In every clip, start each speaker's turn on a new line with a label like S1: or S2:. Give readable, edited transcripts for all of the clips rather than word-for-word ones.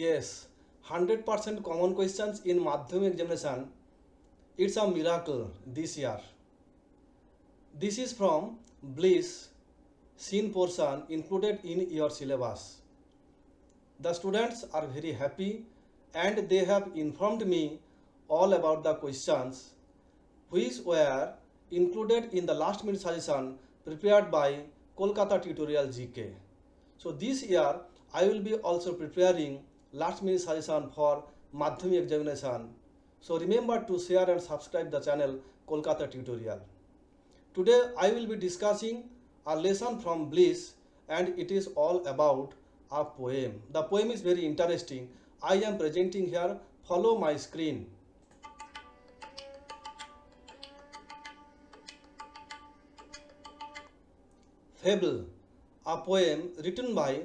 S1: Yes, 100% common questions in Madhyamik examination. It's a miracle this year. This is from Bliss, scene portion included in your syllabus. The students are very happy and they have informed me all about the questions which were included in the last minute suggestion prepared by Kolkata Tutorial GK. So this year I will be also preparing last minute suggestion for Madhyamik examination. So remember to share and subscribe the channel Kolkata Tutorial. Today I will be discussing a lesson from Bliss and it is all about a poem. The poem is very interesting. I am presenting here. Follow my screen. Fable, a poem written by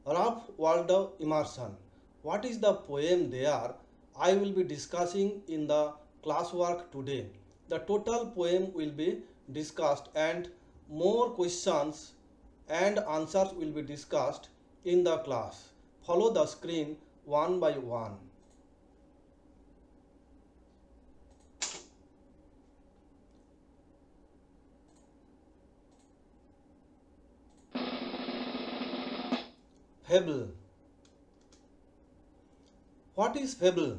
S1: Waldo Emerson. What is the poem there? I will be discussing in the classwork today. The total poem will be discussed and more questions and answers will be discussed in the class. Follow the screen one by one. Fable. What is fable?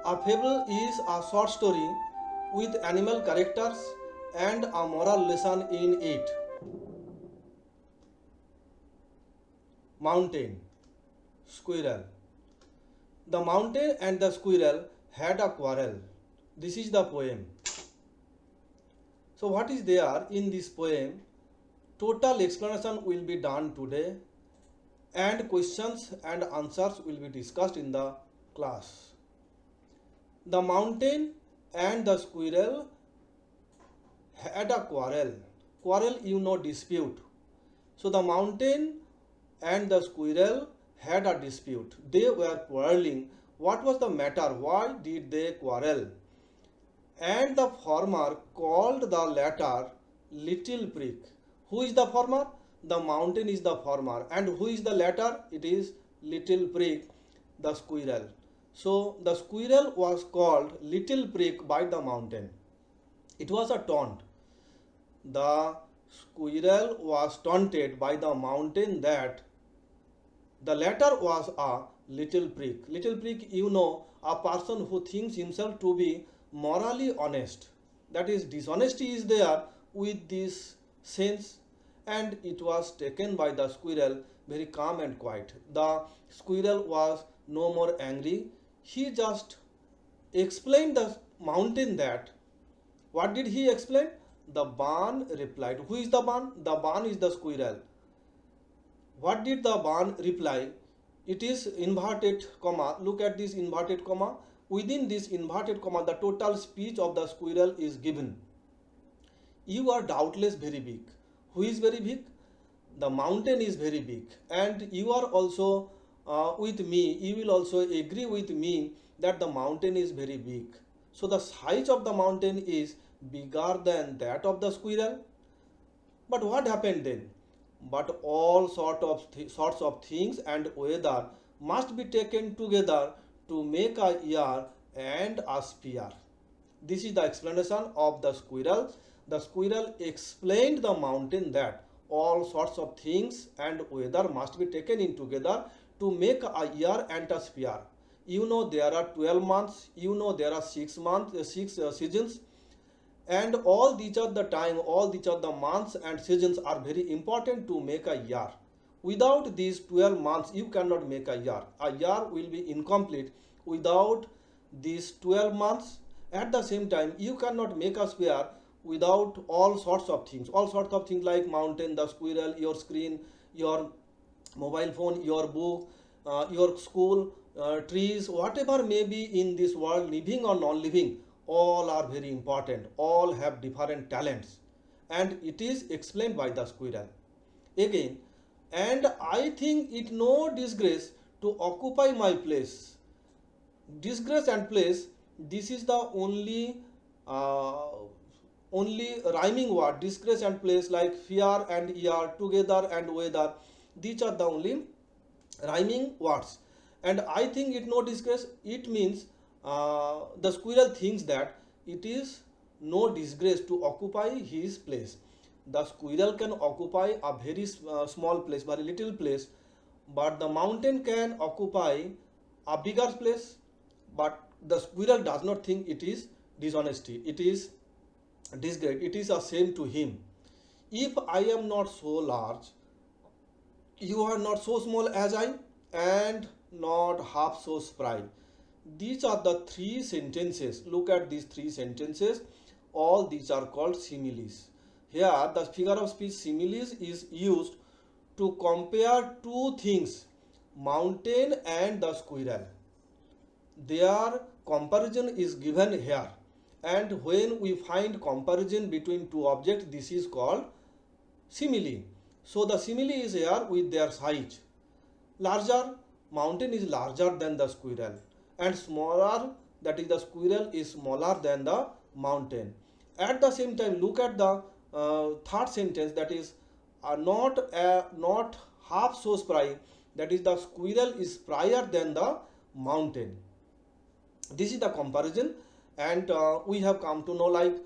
S1: A fable is a short story with animal characters and a moral lesson in it. Mountain, squirrel. The mountain and the squirrel had a quarrel. This is the poem. So what is there in this poem? Total explanation will be done today and questions and answers will be discussed in the class. The mountain and the squirrel had a quarrel. Quarrel, you know, dispute. So the mountain and the squirrel had a dispute. They were quarreling. What was the matter? Why did they quarrel? And the farmer called the latter Little Prig. Who is the farmer? The mountain is the farmer. And who is the latter? It is Little Prig, the squirrel. So the squirrel was called Little Prig by the mountain. It was a taunt. The squirrel was taunted by the mountain that the latter was a little prig. Little prig, you know, a person who thinks himself to be morally honest. That is, dishonesty is there with this sense, and it was taken by the squirrel very calm and quiet. The squirrel was no more angry. He just explained the mountain that. What did he explain? The barn replied. Who is the barn? The barn is the squirrel. What did the barn reply? It is inverted comma. Look at this inverted comma. Within this inverted comma, the total speech of the squirrel is given. You are doubtless very big. Who is very big? The mountain is very big. And you are also with me. You will also agree with me that the mountain is very big. So the size of the mountain is bigger than that of the squirrel. But what happened then? But all sorts of things and weather must be taken together to make a year and a sphere. This is the explanation of the squirrel. The squirrel explained the mountain that all sorts of things and weather must be taken in together to make a year and a sphere. You know there are 12 months, you know there are 6 months, 6 seasons, and all these are the time, all these are the months and seasons are very important to make a year. Without these 12 months you cannot make a year. A year will be incomplete without these 12 months. At the same time you cannot make a sphere without all sorts of things like mountain, the squirrel, your screen, your mobile phone, your book, your school, trees, whatever may be in this world, living or non-living, all are very important. All have different talents, and it is explained by the squirrel. Again, and I think it no disgrace to occupy my place. Disgrace and place. This is the uh, only rhyming word, disgrace and place, like fear and year, together and weather. These are the only rhyming words. And I think it no disgrace, it means the squirrel thinks that it is no disgrace to occupy his place. The squirrel can occupy a very small place, very little place, but the mountain can occupy a bigger place. But the squirrel does not think it is dishonesty, it is disgrace, it is a shame to him. If I am not so large, you are not so small as I, and not half so spry. These are the three sentences. Look at these three sentences. All these are called similes. Here, the figure of speech similes is used to compare two things, mountain and the squirrel. Their comparison is given here. And when we find comparison between two objects, this is called simile. So the simile is here with their size. Larger, mountain is larger than the squirrel, and smaller, that is the squirrel, is smaller than the mountain. At the same time, look at the third sentence, that is not half so spry, that is the squirrel is sprier than the mountain. This is the comparison, and we have come to know, like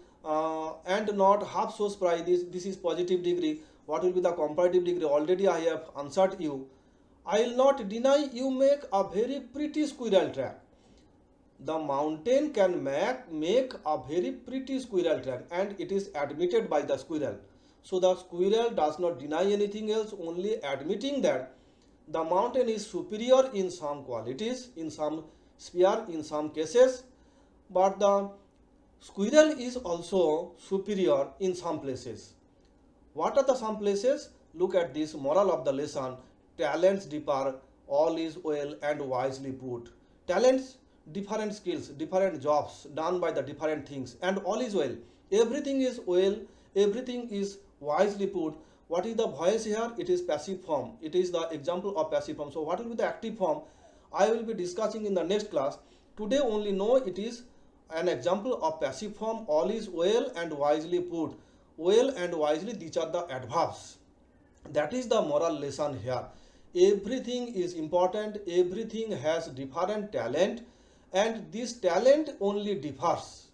S1: and not half so spry, this is positive degree. What will be the comparative degree? Already I have answered you. I will not deny you make a very pretty squirrel track. The mountain can make a very pretty squirrel track, and it is admitted by the squirrel. So the squirrel does not deny anything else, only admitting that the mountain is superior in some qualities, in some sphere, in some cases, but the squirrel is also superior in some places. What are the some places? Look at this moral of the lesson. Talents differ, all is well and wisely put. Talents, different skills, different jobs done by the different things, and all is well. Everything is well, everything is wisely put. What is the voice here? It is passive form. It is the example of passive form. So what will be the active form? I will be discussing in the next class. Today only know it is an example of passive form. All is well and wisely put. Well and wisely, these are the adverbs. That is the moral lesson here. Everything is important, everything has different talent, and this talent only differs.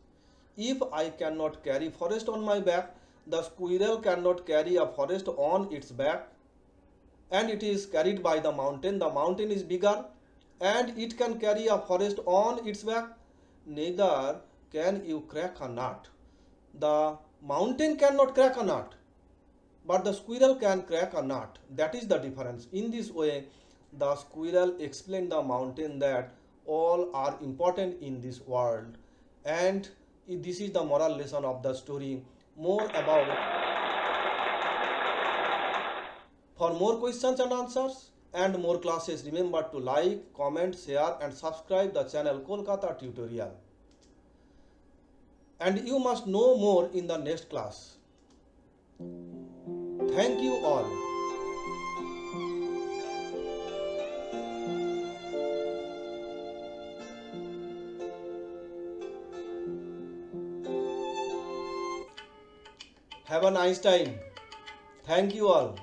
S1: If I cannot carry forest on my back, the squirrel cannot carry a forest on its back, and it is carried by the mountain. The mountain is bigger and it can carry a forest on its back. Neither can you crack a nut. The mountain cannot crack a nut, but the squirrel can crack a nut. That is the difference. In this way, the squirrel explained the mountain that all are important in this world, and this is the moral lesson of the story. More about, for more questions and answers and more classes, remember to like, comment, share and subscribe the channel Kolkata Tutorial. And you must know more in the next class. Thank you all. Have a nice time. Thank you all.